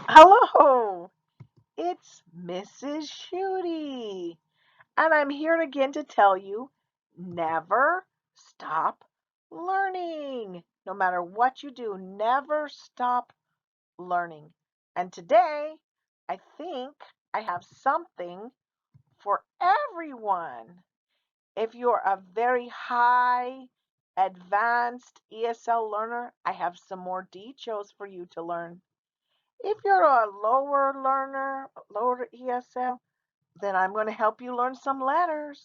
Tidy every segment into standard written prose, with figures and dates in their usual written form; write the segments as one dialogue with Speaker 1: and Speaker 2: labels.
Speaker 1: Hello, it's Mrs. Shooty, and I'm here again to tell you never stop learning. No matter what you do, never stop learning. And today, I think I have something for everyone. If you're a very high advanced ESL learner, I have some more details for you to learn. If you're a lower learner, lower ESL, then I'm going to help you learn some letters.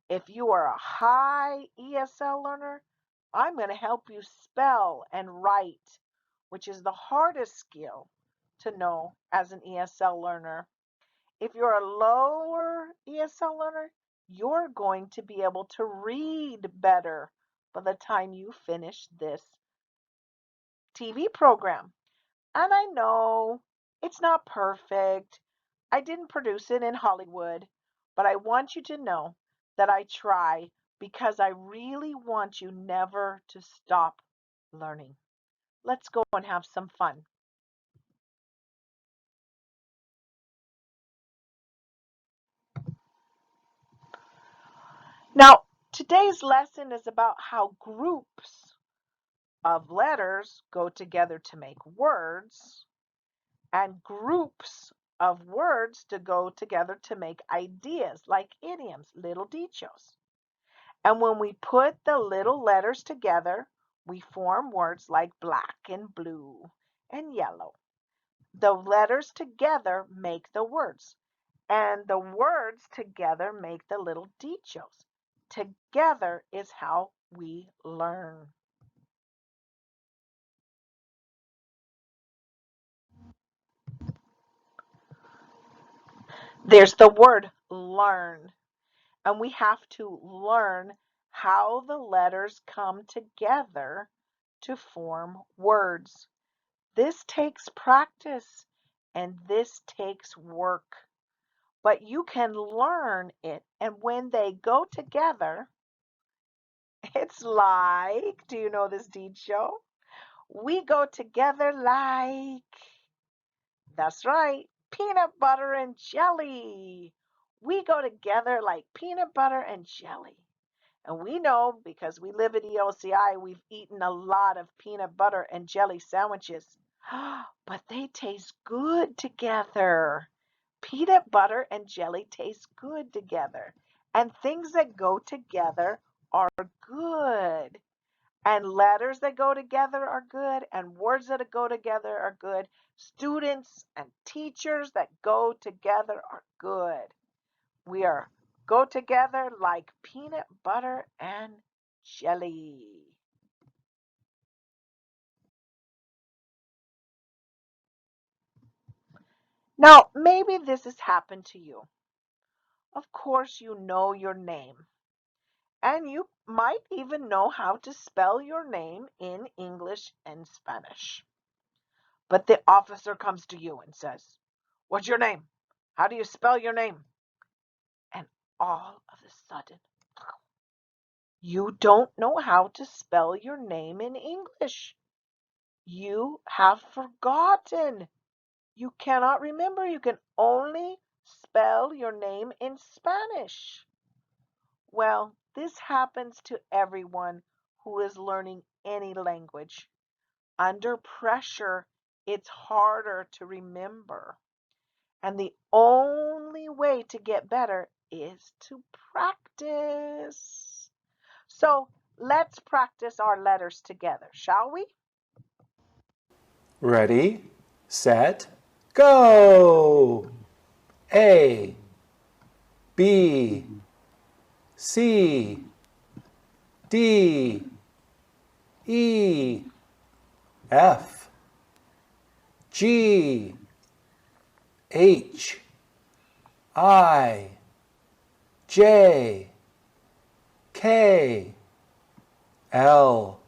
Speaker 1: If you are a high ESL learner, I'm going to help you spell and write, which is the hardest skill to know as an ESL learner. If you're a lower ESL learner, you're going to be able to read better by the time you finish this TV program. And I know it's not perfect. I didn't produce it in Hollywood, but I want you to know that I try because I really want you never to stop learning. Let's go and have some fun. Now, today's lesson is about how groups of letters go together to make words and groups of words to go together to make ideas like idioms, little details. And when we put the little letters together, we form words like black and blue and yellow. The letters together make the words, and the words together make the little details. Together is how we learn. There's the word learn, and we have to learn how the letters come together to form words. This takes practice and this takes work, but you can learn it. And when they go together, it's like, do you know this deed show? We go together like, that's right, peanut butter and jelly. We go together like peanut butter and jelly. And we know because we live at EOCI, we've eaten a lot of peanut butter and jelly sandwiches. But they taste good together. Peanut butter and jelly taste good together. And things that go together are good. And letters that go together are good. And words that go together are good. Students and teachers that go together are good. We are go together like peanut butter and jelly. Now, maybe this has happened to you. Of course, you know your name, and you might even know how to spell your name in English and Spanish. But the officer comes to you and says, "What's your name? How do you spell your name?" And all of a sudden, you don't know how to spell your name in English. You have forgotten. You cannot remember. You can only spell your name in Spanish. Well, this happens to everyone who is learning any language. Under pressure, it's harder to remember. And the only way to get better is to practice. So let's practice our letters together, shall we?
Speaker 2: Ready, set, go! A, B, C, D, E, F, G, H, I, J, K, L,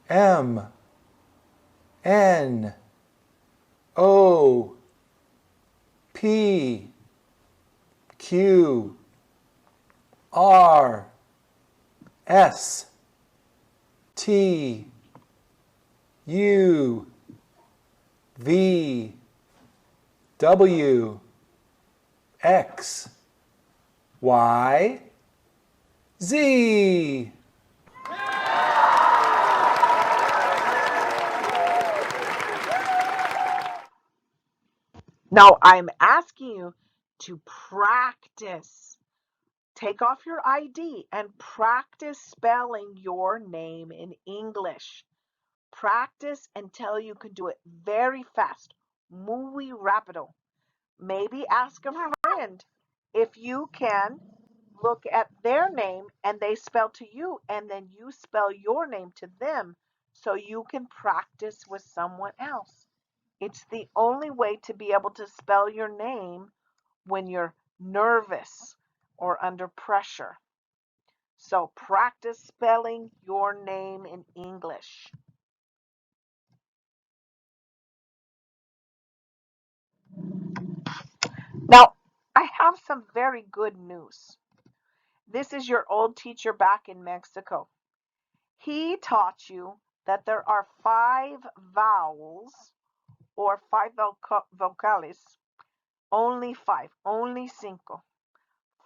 Speaker 2: M, N, O, P, Q, R, S, T, U, V, W, X, Y, Z.
Speaker 1: Now I'm asking you to practice. Take off your ID and practice spelling your name in English. Practice until you can do it very fast. Muy rápido. Maybe ask a friend if you can look at their name and they spell to you, and then you spell your name to them so you can practice with someone else. It's the only way to be able to spell your name when you're nervous or under pressure. So practice spelling your name in English. Now, I have some very good news. This is your old teacher back in Mexico. He taught you that there are 5 vowels or 5 vocales. Only 5, only cinco.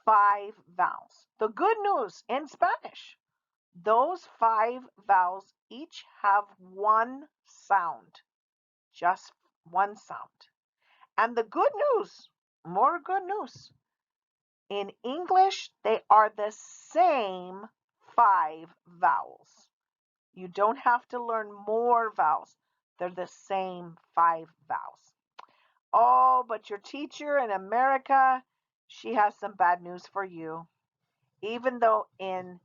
Speaker 1: 5 vowels. The good news in Spanish, those 5 vowels each have one sound, just one sound. And the good news, more good news, in English, they are the same 5 vowels. You don't have to learn more vowels. They're the same 5 vowels. Oh, but your teacher in America, she has some bad news for you. Even though in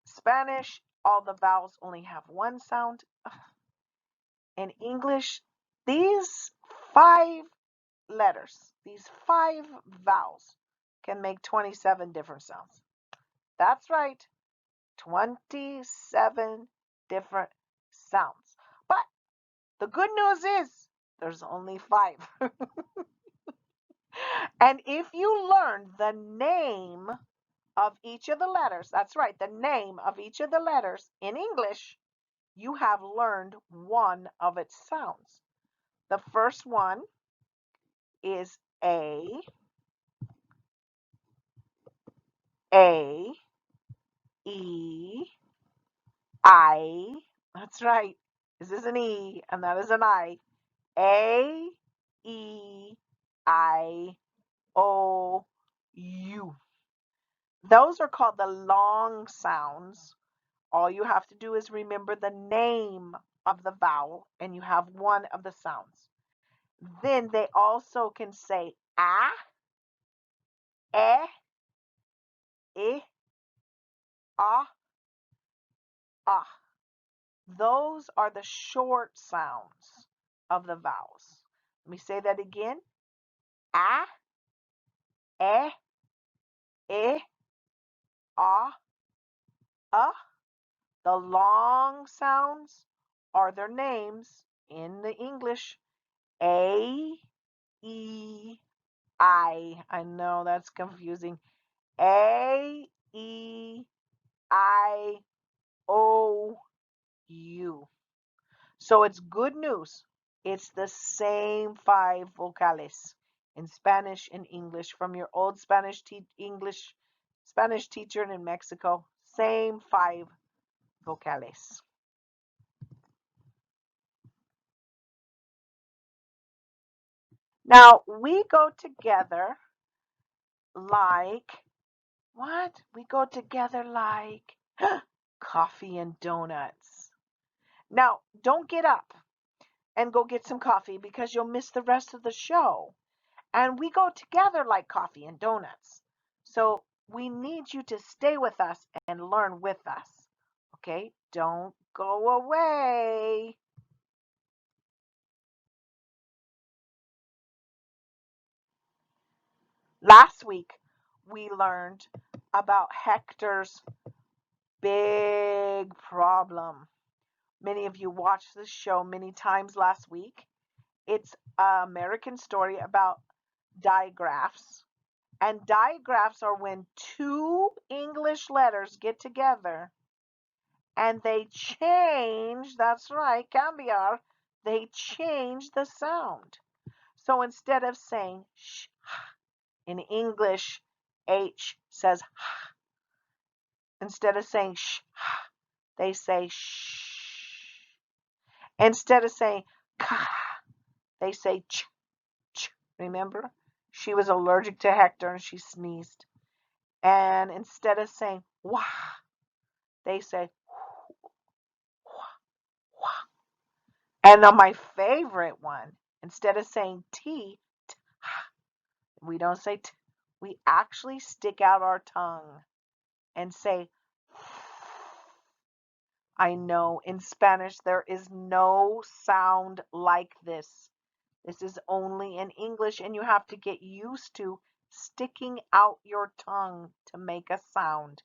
Speaker 1: Spanish, all the vowels only have one sound, in English, these 5 letters, these 5 vowels, can make 27 different sounds. That's right, 27 different sounds. But the good news is there's only 5. And if you learn the name of each of the letters, that's right, the name of each of the letters in English, you have learned one of its sounds. The first one is A, E, I. That's right. This is an E and that is an I. A, E, I, O, U. Those are called the long sounds. All you have to do is remember the name of the vowel and you have one of the sounds. Then they also can say a, e, ah, ah. Those are the short sounds of the vowels. Let me say that again. A, e, ah, ah. The long sounds are their names in the English. A, E, I. I know that's confusing. A, E, I, O, U. So it's good news. It's the same 5 vocales in Spanish and English from your old Spanish teacher in Mexico. Same 5 vocales. Now we go together like what? We go together like coffee and donuts. Now, don't get up and go get some coffee because you'll miss the rest of the show. And we go together like coffee and donuts. So we need you to stay with us and learn with us. Okay? Don't go away. Last week, we learned about Hector's big problem. Many of you watched this show many times last week. It's an American story about digraphs. And digraphs are when 2 English letters get together and they change, that's right, cambiar, they change the sound. So instead of saying sh, in English, H says h. Instead of saying sh, they say shh. Instead of saying ka, they say ch, ch. Remember? She was allergic to Hector and she sneezed. And instead of saying wah, they say wah, wah. And on my favorite one, instead of saying T, we don't say T. We actually stick out our tongue and say, I know in Spanish there is no sound like this. This is only in English, and you have to get used to sticking out your tongue to make a sound.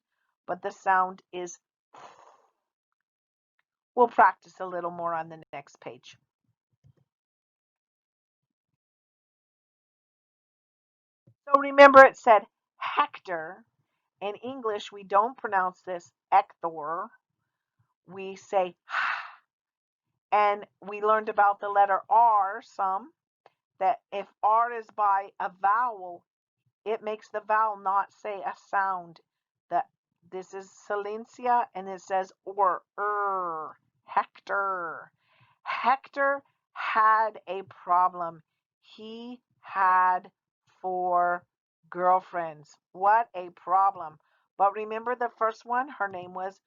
Speaker 1: But the sound is, we'll practice a little more on the next page. So remember it said Hector. In English, we don't pronounce this Hector. We say, and we learned about the letter R some, that if R is by a vowel, it makes the vowel not say a sound. That this is silencia and it says or Hector. Hector had a problem. He had 4 girlfriends. What a problem. But remember the first one, her name was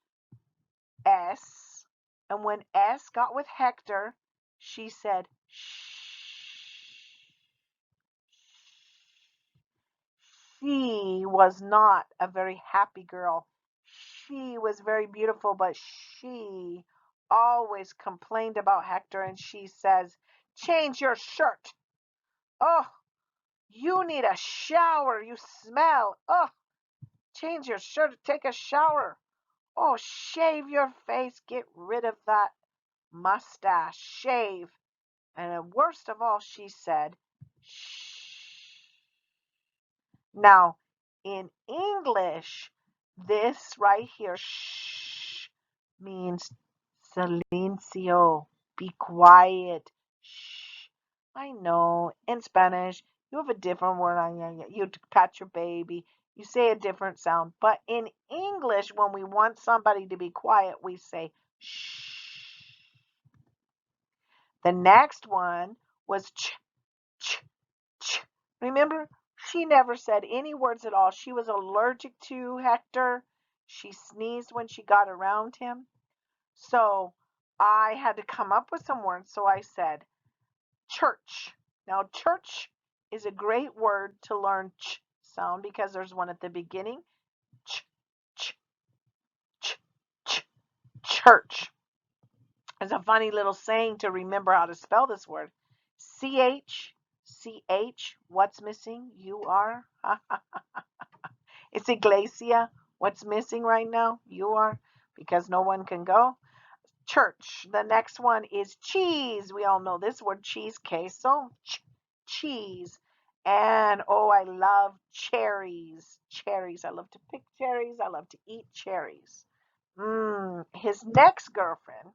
Speaker 1: S. And when S got with Hector, she said, shh. She was not a very happy girl. She was very beautiful, but she always complained about Hector and she says, change your shirt. Oh, you need a shower. You smell. Oh, change your shirt. Take a shower. Oh, shave your face. Get rid of that mustache. Shave. And worst of all, she said, shh. Now, in English, this right here, shh, means silencio, be quiet. Shh. I know, in Spanish, you have a different word. You pat your baby, you say a different sound. But in English, when we want somebody to be quiet, we say shh. The next one was ch, ch, ch. Remember, she never said any words at all. She was allergic to Hector. She sneezed when she got around him. So I had to come up with some words. So I said church. Now, church is a great word to learn ch sound because there's one at the beginning. Ch, ch, ch, ch, church. It's a funny little saying to remember how to spell this word. C-H, C-H, what's missing? You are. It's iglesia. What's missing right now? You are, because no one can go. Church. The next one is cheese. We all know this word, cheese, queso, cheese. And oh, I love cherries. Cherries. I love to pick cherries. I love to eat cherries. His next girlfriend,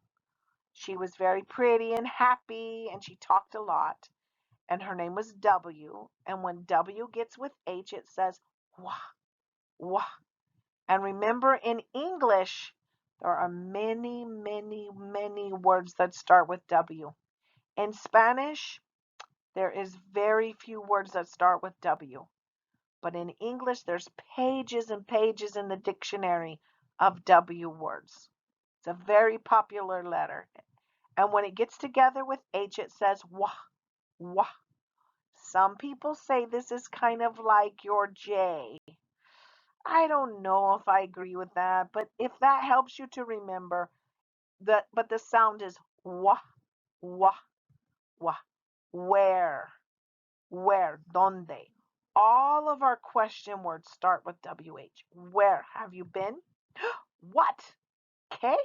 Speaker 1: she was very pretty and happy, and she talked a lot. And her name was W. And when W gets with H, it says wah, wah. And remember, in English, there are many, many, many words that start with W. In Spanish, there is very few words that start with W. But in English, there's pages and pages in the dictionary of W words. It's a very popular letter. And when it gets together with H, it says wah, wah. Some people say this is kind of like your J. I don't know if I agree with that, but if that helps you to remember that, but the sound is wah, wah, wah. Where, donde. All of our question words start with WH. Where have you been? What? Okay?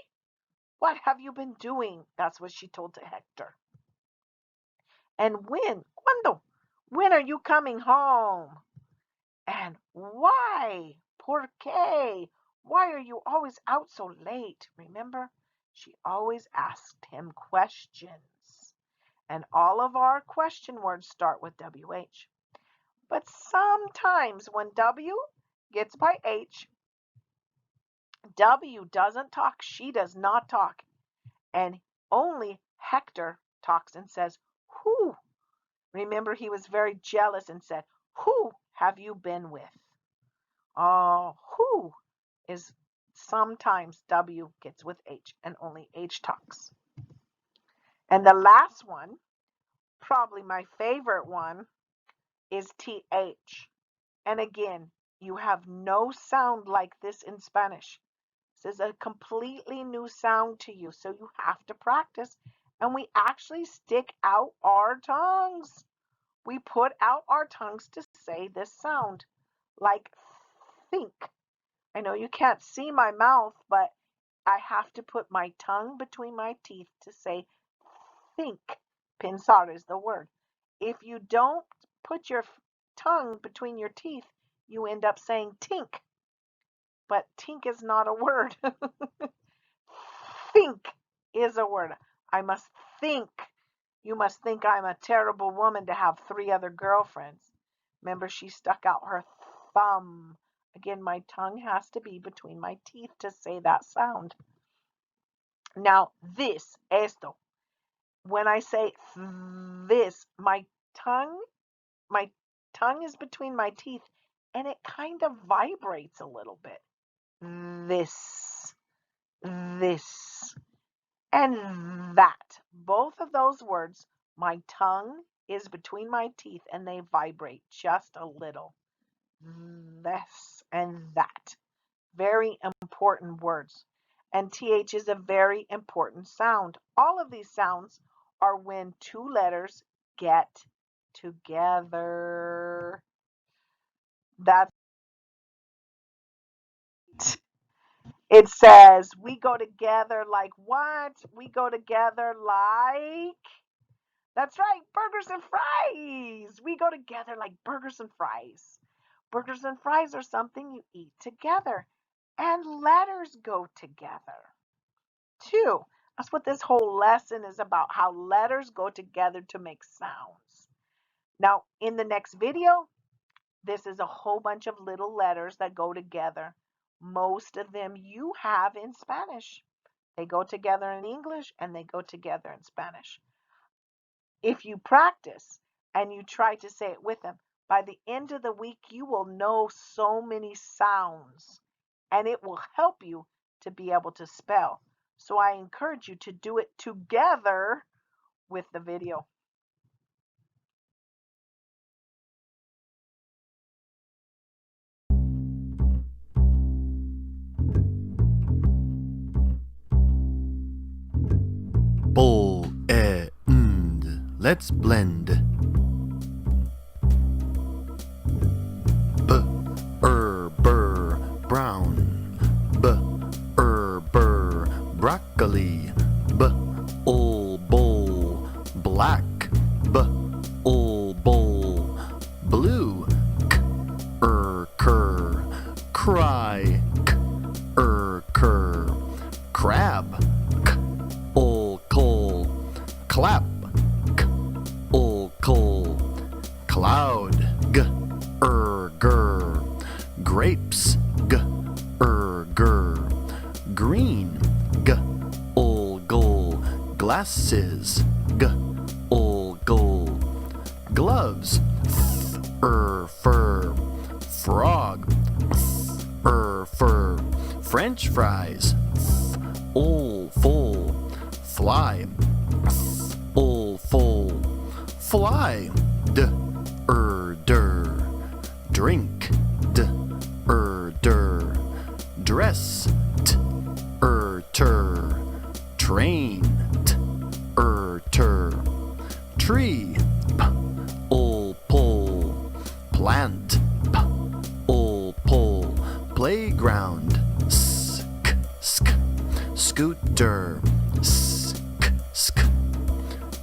Speaker 1: What have you been doing? That's what she told to Hector. And when? ¿Cuándo? When are you coming home? And why? ¿Por qué? Why are you always out so late? Remember? She always asked him questions. And all of our question words start with WH. But sometimes when W gets by H, W doesn't talk. She does not talk. And only Hector talks and says, who? Remember, he was very jealous and said, who have you been with? Oh, who is sometimes W gets with H and only H talks. And the last one, probably my favorite one, is TH. And again, you have no sound like this in Spanish. This is a completely new sound to you, so you have to practice. And we actually stick out our tongues. We put out our tongues to say this sound, like think. I know you can't see my mouth, but I have to put my tongue between my teeth to say think. Pensar is the word. If you don't put your tongue between your teeth, you end up saying tink. But tink is not a word. Think is a word. I must think. You must think I'm a terrible woman to have 3 other girlfriends. Remember, she stuck out her thumb. Again, my tongue has to be between my teeth to say that sound. Now, this, esto. When I say this, my tongue is between my teeth, and it kind of vibrates a little bit. This, and that. Both of those words, my tongue is between my teeth, and they vibrate just a little. This and that. Very important words. And TH is a very important sound. All of these sounds are when 2 letters get together. That's it. Says we go together like what? We go together like, that's right, burgers and fries. We go together like burgers and fries. Burgers and fries are something you eat together. And letters go together too. That's what this whole lesson is about, how letters go together to make sounds. Now, in the next video, this is a whole bunch of little letters that go together. Most of them you have in Spanish. They go together in English and they go together in Spanish. If you practice and you try to say it with them, by the end of the week, you will know so many sounds, and it will help you to be able to spell. So I encourage you to do it together with the video.
Speaker 3: Blend. Let's blend. Burr, brown. Burr, broccoli. Bowl, black. Bowl, blue. Cur, cry. Cur, crab. Coal, clap. Coal, cloud. Gur, grapes. Gur, green. Goal, glasses. Goal, gloves. Fur, frog. Fur, French fries. Full, fly. Full, fly. Der, drink. Der, dress. Tur, train. Tur, tree. Pole, plant. Pole, playground. Scooter.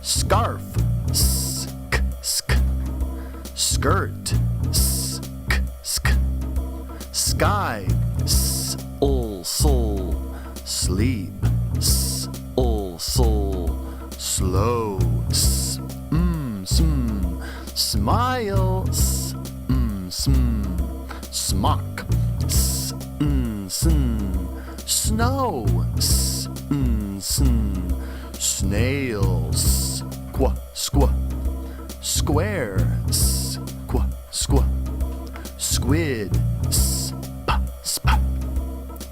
Speaker 3: Scarf. Skirt. Sky. Soul, sleep. Soul, slow. smile, smock, snow, snail, squirrel, square, squid,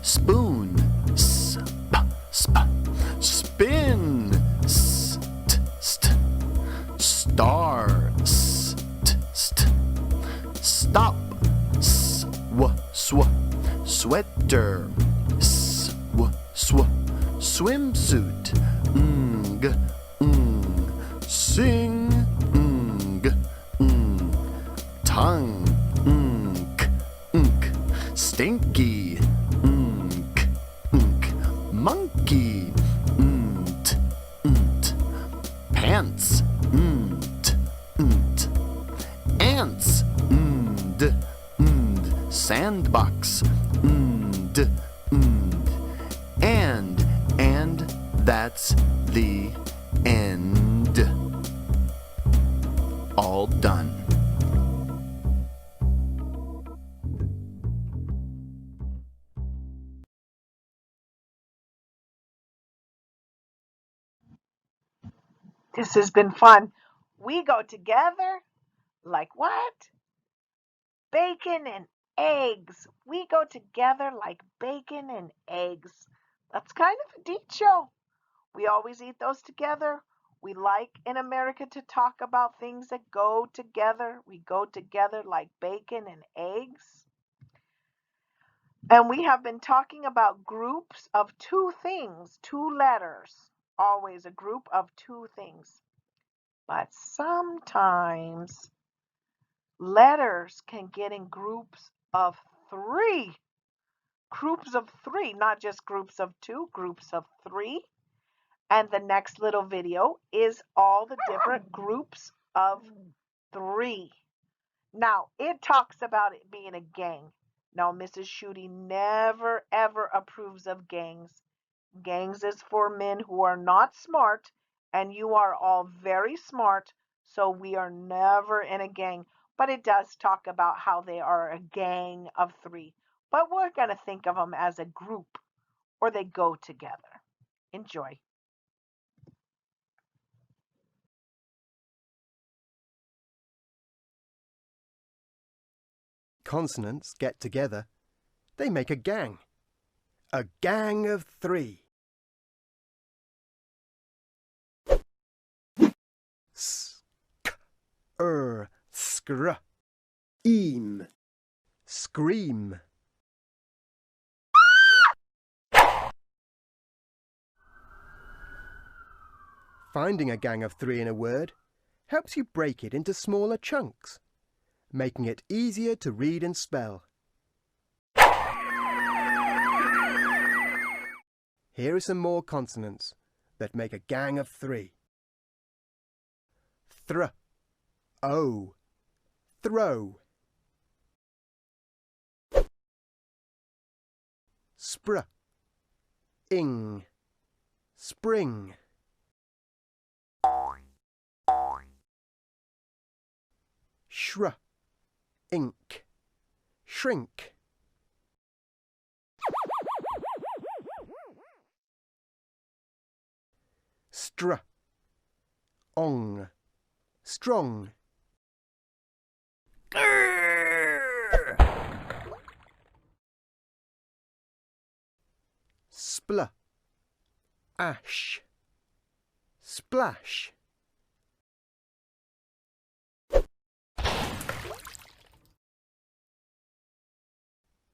Speaker 3: spoon, spin, star, stop, sweater, swimsuit, sing, tongue, stinky, monkey, pants, ants, sandbox, and that's the end. All done.
Speaker 1: This has been fun. We go together like what? Bacon and eggs. We go together like bacon and eggs. That's kind of a deep show. We always eat those together. We like in America to talk about things that go together. We go together like bacon and eggs. And we have been talking about groups of two things, two letters. Always a group of two things. But sometimes letters can get in groups of three. Groups of three, not just groups of two, groups of three. And the next little video is all the different groups of three. Now, it talks about it being a gang. Now, Mrs. Shooty never, ever approves of gangs. Gangs is for men who are not smart, and you are all very smart, so we are never in a gang. But it does talk about how they are a gang of three. But we're going to think of them as a group, or they go together. Enjoy.
Speaker 4: Consonants get together. They make a gang. A gang of three. Skr. Eam. Scream. Finding a gang of three in a word helps you break it into smaller chunks, making it easier to read and spell. Here are some more consonants that make a gang of three. Thr, o, throw. Spr, ing, spring. Shra, ink, shrink. Stra, ong, strong.
Speaker 3: Grrr.
Speaker 4: Spla, ash, splash.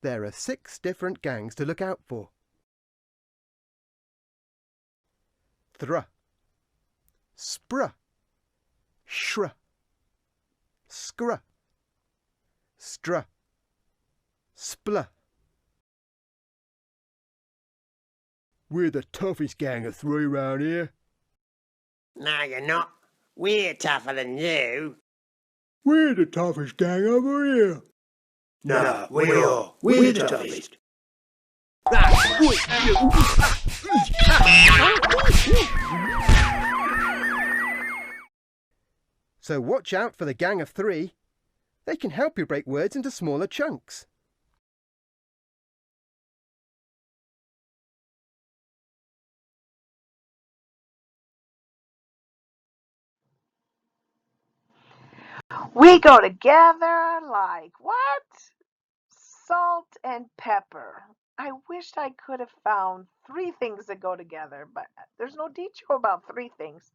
Speaker 4: There are 6 different gangs to look out for. Thra, spra, shra, skra, stra, spla. We're the toughest gang of 3 round here.
Speaker 5: No, you're not. We're tougher than you.
Speaker 4: We're the toughest gang over here.
Speaker 5: No, we are. We're the toughest.
Speaker 4: So watch out for the gang of 3. They can help you break words into smaller chunks.
Speaker 1: We go together like what? Salt and pepper. I wished I could have found 3 things that go together, but there's no detail about 3 things.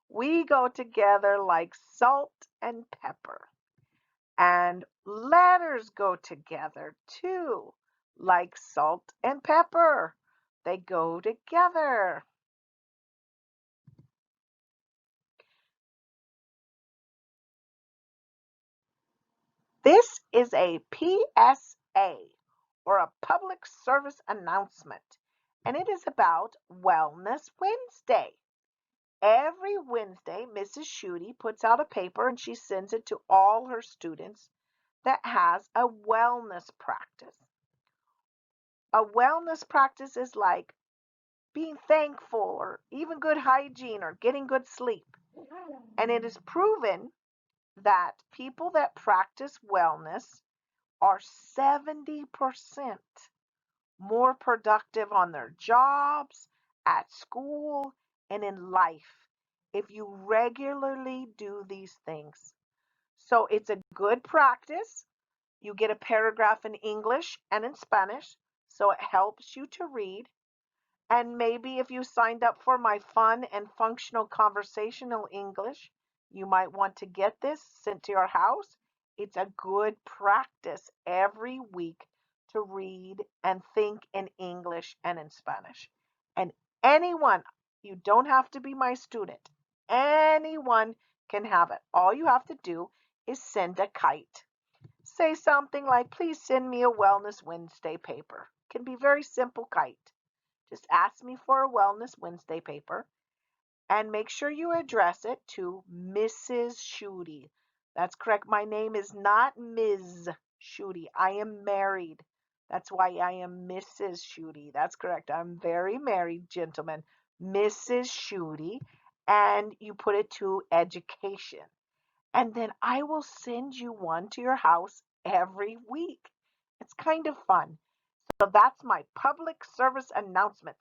Speaker 1: We go together like salt and pepper. And letters go together too, like salt and pepper. They go together. This is a PSA, or a public service announcement, and it is about Wellness Wednesday. Every Wednesday, Mrs. Schutte puts out a paper and she sends it to all her students that has a wellness practice. A wellness practice is like being thankful or even good hygiene or getting good sleep. And it is proven that people that practice wellness are 70% more productive on their jobs, at school, and in life if you regularly do these things. So it's a good practice. You get a paragraph in English and in Spanish, so it helps you to read. And maybe if you signed up for my fun and functional conversational English, you might want to get this sent to your house. It's a good practice every week to read and think in English and in Spanish. And anyone, you don't have to be my student, anyone can have it. All you have to do is send a kite. Say something like, please send me a Wellness Wednesday paper. It can be very simple kite. Just ask me for a Wellness Wednesday paper and make sure you address it to Mrs. Schutte. That's correct. My name is not Ms. Schutte. I am married. That's why I am Mrs. Schutte. That's correct. I'm very married, gentlemen. Mrs. Schutte. And you put it to education. And then I will send you one to your house every week. It's kind of fun. So that's my public service announcement.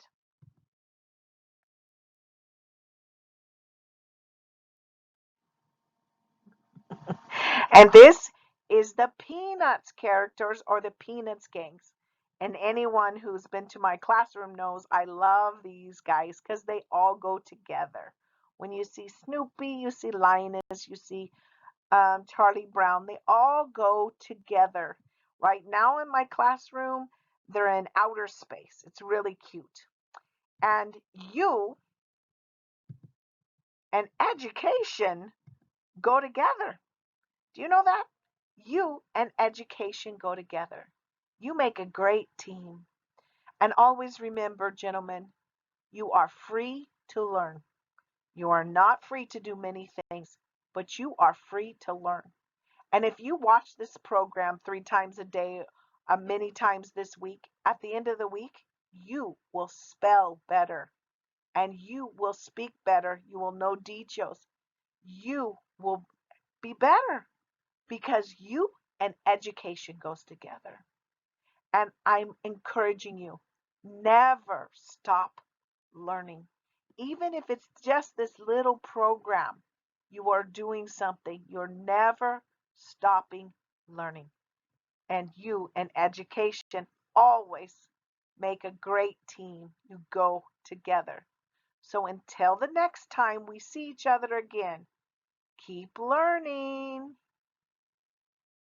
Speaker 1: And this is the Peanuts characters or the Peanuts gangs. And anyone who's been to my classroom knows I love these guys because they all go together. When you see Snoopy, you see Linus, you see Charlie Brown, they all go together. Right now in my classroom, they're in outer space. It's really cute. And you and education go together. Do you know that? You and education go together. You make a great team. And always remember, gentlemen, you are free to learn. You are not free to do many things, but you are free to learn. And if you watch this program 3 times a day, many times this week, at the end of the week, you will spell better and you will speak better. You will know details. You will be better because you and education goes together. And I'm encouraging you, never stop learning. Even if it's just this little program, you are doing something. You're never stopping learning. And you and education always make a great team. You go together. So until the next time we see each other again, keep learning.